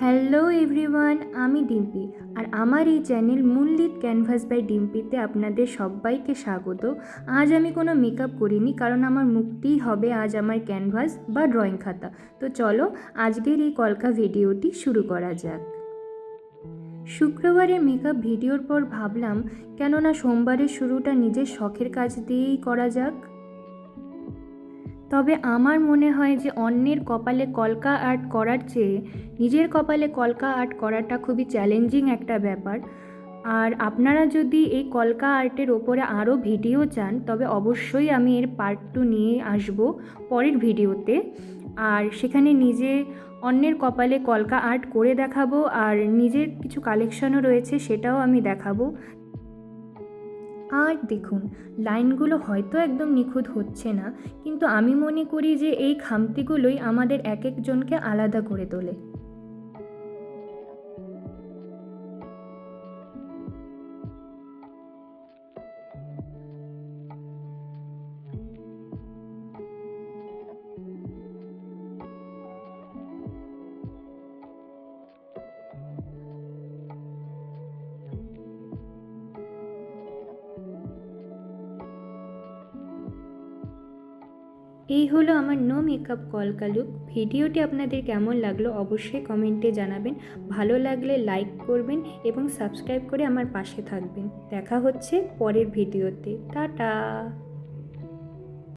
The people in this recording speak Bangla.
হ্যালো এভরিওয়ান, আমি ডিম্পি। আর আমার এই চ্যানেল মুনলিট ক্যানভাস বাই ডিম্পিতে আপনাদের সবাইকে স্বাগত। আজ আমি কোনো মেকআপ করিনি, কারণ আমার মুখটিই হবে আজ আমার ক্যানভাস বা ড্রয়িং খাতা। তো চলো আজকের এই কলকা ভিডিওটি শুরু করা যাক। শুক্রবারের মেকআপ ভিডিওর পর ভাবলাম কেননা সোমবারের শুরুটা নিজের শখের কাজ দিয়েই করা যাক। তবে আমার মনে হয় যে অন্যের কপালে কলকা আর্ট করার চেয়ে নিজের কপালে কলকা আর্ট করাটা খুবই চ্যালেঞ্জিং একটা ব্যাপার। আর আপনারা যদি এই কলকা আর্টের ওপরে আরও ভিডিও চান তবে অবশ্যই আমি এর পার্ট 2 নিয়ে আসব পরের ভিডিওতে। আর সেখানে নিজে অন্যের কপালে কলকা আর্ট করে দেখাবো, আর নিজের কিছু কালেকশনও রয়েছে সেটাও আমি দেখাবো। আর দেখুন, লাইনগুলো হয়তো একদম নিখুঁত হচ্ছে না, কিন্তু আমি মনে করি যে এই খামতিগুলোই আমাদের এক একজনকে আলাদা করে তোলে। এই হলো আমার নো মেকআপ কলকা লুক। ভিডিওটি আপনাদের কেমন লাগলো অবশ্যই কমেন্টে জানাবেন। ভালো লাগলে লাইক করবেন এবং সাবস্ক্রাইব করে আমার পাশে থাকবেন। দেখা হচ্ছে পরের ভিডিওতে। টাটা।